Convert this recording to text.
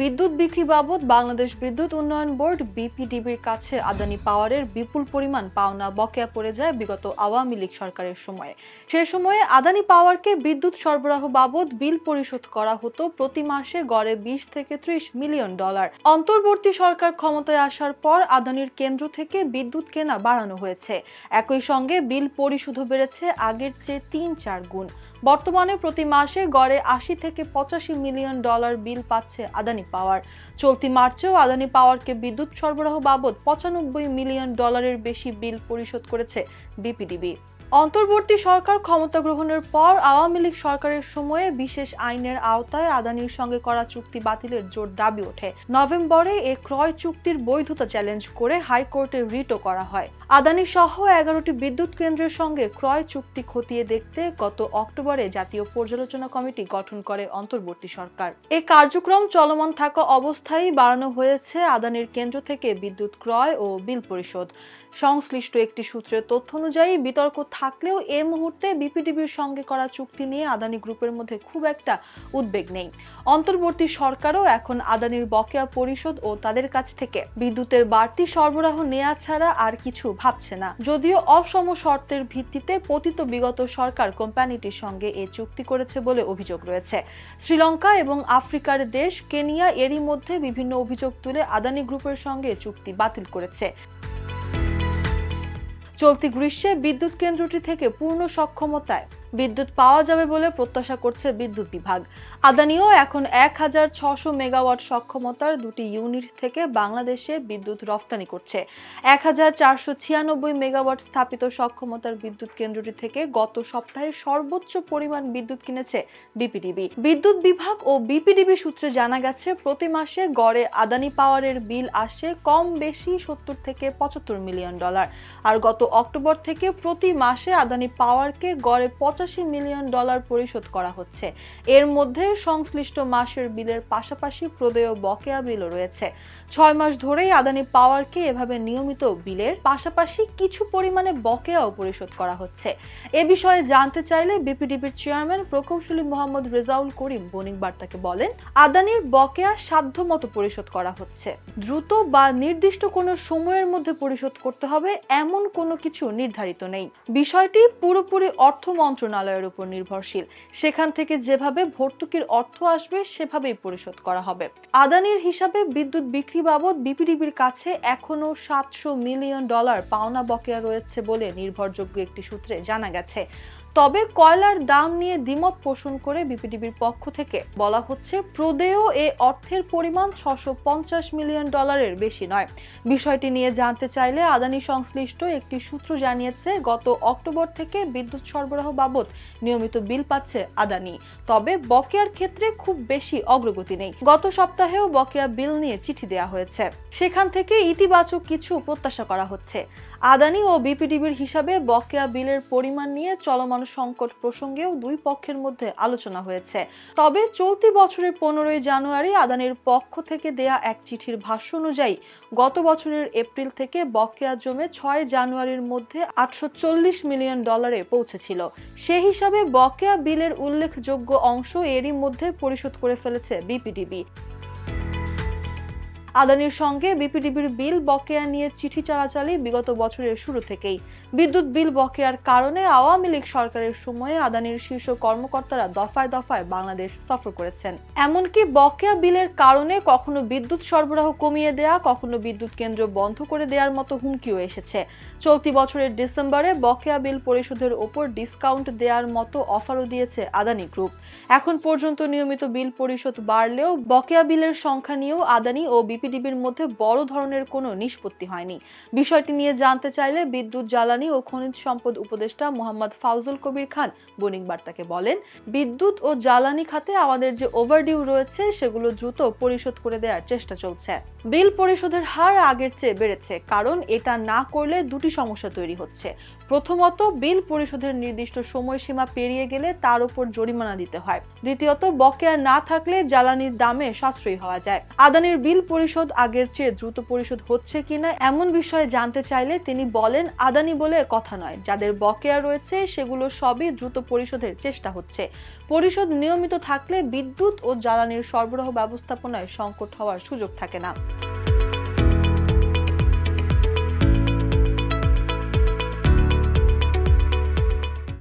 বিদ্যুৎ বিক্রি বাবদ বাংলাদেশ বিদ্যুৎ উন্নয়ন বোর্ড বিপিডিবির কাছে আদানি পাওয়ারের বিপুল পরিমাণ পাওনা বকেয়া পড়ে যায় বিগত আওয়ামী লীগ সরকারের সময়ে। সে সময়ে আদানি পাওয়ারকে বিদ্যুৎ সরবরাহ বাবদ বিল পরিশোধ করা হতো প্রতি মাসে গড়ে 20 থেকে 30 মিলিয়ন ডলার। অন্তর্বর্তী সরকার ক্ষমতায় আসার পর আদানির কেন্দ্র থেকে বিদ্যুৎ কেনা বাড়ানো হয়েছে। একই সঙ্গে বিল পরিশোধও বেড়েছে আগের চেয়ে 3-4 গুণ। বর্তমানে প্রতি মাসে গড়ে 80 থেকে 85 মিলিয়ন ডলার বিল পাচ্ছে আদানি পাওয়ার। চলতি মার্চেও আদানি পাওয়ারকে বিদ্যুৎ সরবরাহ বাবদ 95 মিলিয়ন ডলারের বেশি বিল পরিশোধ করেছে বিপিডিবি। অন্তর্বর্তী সরকার ক্ষমতা গ্রহণের পর আওয়ামী লীগ সরকারের সময়ে বিশেষ আইনের আওতায় আদানির সঙ্গে করা চুক্তি বাতিলের জোর দাবি ওঠে। নভেম্বরে এ ক্রয় চুক্তির বৈধতা চ্যালেঞ্জ করে হাইকোর্টে রিটও করা হয়। আদানি সহ 11টি বিদ্যুৎ কেন্দ্রের সঙ্গে ক্রয় চুক্তি খতিয়ে দেখতে গত অক্টোবরে জাতীয় পর্যালোচনা কমিটি গঠন করে অন্তর্বর্তী সরকার। এই কার্যক্রম চলমান থাকা অবস্থায় বাড়ানো হয়েছে আদানির কেন্দ্র থেকে বিদ্যুৎ ক্রয় ও বিল পরিশোধ। সংশ্লিষ্ট একটি সূত্রের তথ্য অনুযায়ী বিতর্ক থাকলেও এ মুহূর্তে বিপিডিবির সঙ্গে করা চুক্তি নিয়ে আদানি গ্রুপের মধ্যে খুব একটা উদ্বেগ নেই। অন্তর্বর্তী সরকারও এখন আদানির বকেয়া পরিশোধ ও তাদের কাছ থেকে বিদ্যুতের বাড়তি সরবরাহ নেওয়া ছাড়া আর কিছু ভাবছে না। যদিও অসম শর্তের ভিত্তিতে পতিত বিগত সরকার কোম্পানিটির সঙ্গে এ চুক্তি করেছে বলে অভিযোগ রয়েছে। শ্রীলঙ্কা এবং আফ্রিকার দেশ কেনিয়া এরই মধ্যে বিভিন্ন অভিযোগ তুলে আদানি গ্রুপের সঙ্গে চুক্তি বাতিল করেছে। চলতি গ্রীষ্মে বিদ্যুৎ কেন্দ্রটি থেকে পূর্ণ সক্ষমতায় বিদ্যুৎ পাওয়া যাবে বলে প্রত্যাশা করছে বিদ্যুৎ বিভাগ। আদানিও এখন 1600 মেগাওয়াট সক্ষমতার দুটি ইউনিট থেকে বাংলাদেশে বিদ্যুৎ রফতানি করছে। 1496 মেগাওয়াট স্থাপিত সক্ষমতার বিদ্যুৎ কেন্দ্রটি থেকে গত সপ্তাহে সর্বোচ্চ পরিমাণ বিদ্যুৎ কিনেছে বিপিডিবি। বিদ্যুৎ বিভাগ ও বিপিডিবি সূত্রে জানা গেছে প্রতি মাসে গড়ে আদানি পাওয়ারের বিল আসে কম বেশি 70 থেকে 75 মিলিয়ন ডলার। আর গত অক্টোবর থেকে প্রতি মাসে আদানি পাওয়ারকে গড়ে 85 মিলিয়ন ডলার পরিশোধ করা হচ্ছে। এর মধ্যে সংশ্লিষ্ট মাসের বিলের পাশাপাশি প্রদেয় বকেয়া বিলও রয়েছে। 6 মাস ধরেই আদানি পাওয়ারকে এভাবে নিয়মিত বিলের পাশাপাশি কিছু পরিমাণে বকেয়াও পরিশোধ করা হচ্ছে। এ বিষয়ে জানতে চাইলে বিপিডিবির চেয়ারম্যান প্রকৌশলী মোহাম্মদ রেজাউল করিম বণিক বার্তাকে বলেন, আদানির বকেয়া সাধ্যমতো পরিশোধ করা হচ্ছে। দ্রুত বা নির্দিষ্ট কোনো সময়ের মধ্যে পরিশোধ করতে হবে এমন কোনো কিছু নির্ধারিত নেই। বিষয়টি পুরোপুরি অর্থ মন্ত্রণালয়ের উপর নির্ভরশীল। সেখান থেকে যেভাবে ভর্তুকির অর্থ আসবে সেভাবেই পরিশোধ করা হবে। আদানির হিসাবে বিদ্যুৎ বিক্রি বাবদ বিপিডিবির কাছে এখনো 700 মিলিয়ন ডলার পাওনা বকেয়া রয়েছে বলে নির্ভরযোগ্য একটি সূত্রে জানা গেছে। তবে কয়লার দাম নিয়ে দ্বিমত পোষণ করে বিপিডিবির পক্ষ থেকে বলা হচ্ছে প্রদেয় এ অর্থের পরিমাণ 650 মিলিয়ন ডলারের বেশি নয়। বিষয়টি নিয়ে জানতে চাইলে আদানি সংশ্লিষ্ট একটি সূত্র জানিয়েছে গত অক্টোবর থেকে বিদ্যুৎ সরবরাহ বাবদ নিয়মিত বিল পাচ্ছে আদানি। তবে বকেয়ার ক্ষেত্রে খুব বেশি অগ্রগতি নেই। গত সপ্তাহেও বকেয়া বিল নিয়ে চিঠি দেওয়া হয়েছে। সেখান থেকে ইতিবাচক কিছু প্রত্যাশা করা হচ্ছে। আদানি ও বিপিডিবির হিসাবে বকেয়া বিলের পরিমাণ নিয়ে চলমান সংকট প্রসঙ্গেও দুই পক্ষের মধ্যে আলোচনা হয়েছে। তবে চলতি বছরের 15 জানুয়ারি আদানির পক্ষ থেকে দেয়া এক চিঠির ভাষ্য অনুযায়ী গত বছরের এপ্রিল থেকে বকেয়া জমে 6 জানুয়ারির মধ্যে 840 মিলিয়ন ডলারে পৌঁছেছিল। সে হিসাবে বকেয়া বিলের উল্লেখযোগ্য অংশ এরই মধ্যে পরিশোধ করে ফেলেছে বিপিডিবি। আদানির সঙ্গে বিপিডিবির বিল বকেয়া নিয়ে চিঠি চালাচালি বিগত বছরের শুরু থেকেই। বিদ্যুৎ বিল বকেয়ার কারণে আওয়ামী লীগ সরকারের সময়ে আদানির শীর্ষ কর্মকর্তারা দফায় দফায় বাংলাদেশ সফর করেছেন। এমনকি বকেয়া বিলের কারণে কখনো বিদ্যুৎ সরবরাহ কমিয়ে দেয়া, কখনো বিদ্যুৎ কেন্দ্র বন্ধ করে দেওয়ার মতো হুমকিও এসেছে। চলতি বছরের ডিসেম্বরে বকেয়া বিল পরিশোধের ওপর ডিসকাউন্ট দেওয়ার মতো অফারও দিয়েছে আদানি গ্রুপ। এখন পর্যন্ত নিয়মিত বিল পরিশোধ বাড়লেও বকেয়া বিলের সংখ্যা নিয়েও আদানি ও বিপিডিবির মধ্যে বড় ধরনের কোনো নিষ্পত্তি হয়নি। বিষয়টি নিয়ে জানতে চাইলে বিদ্যুৎ, জ্বালানি ও খনিজ সম্পদ উপদেষ্টা মোহাম্মদ ফাউজুল কবির খান বণিক বার্তাকে বলেন, বিদ্যুৎ ও জ্বালানি খাতে আমাদের যে ওভারডিউ রয়েছে সেগুলো দ্রুত পরিশোধ করে দেওয়ার চেষ্টা চলছে। বিল পরিশোধের হার আগের চেয়ে বেড়েছে, কারণ এটা না করলে দুটি সমস্যা তৈরি হচ্ছে। প্রথমত, বিল পরিশোধের নির্দিষ্ট সময়সীমা পেরিয়ে গেলে তার উপর জরিমানা দিতে হয়। দ্বিতীয়ত, বকেয়া না থাকলে জ্বালানির দামে সাশ্রয়ী হওয়া যায়। আদানির বিল পরিশোধ আগের চেয়ে দ্রুত পরিশোধ হচ্ছে কিনা এমন বিষয়ে জানতে চাইলে তিনি বলেন, আদানি বলে কথা নয়, যাদের বকেয়া রয়েছে সেগুলো সবই দ্রুত পরিশোধের চেষ্টা হচ্ছে। পরিশোধ নিয়মিত থাকলে বিদ্যুৎ ও জ্বালানির সরবরাহ ব্যবস্থাপনায় সংকট হওয়ার সুযোগ থাকে না।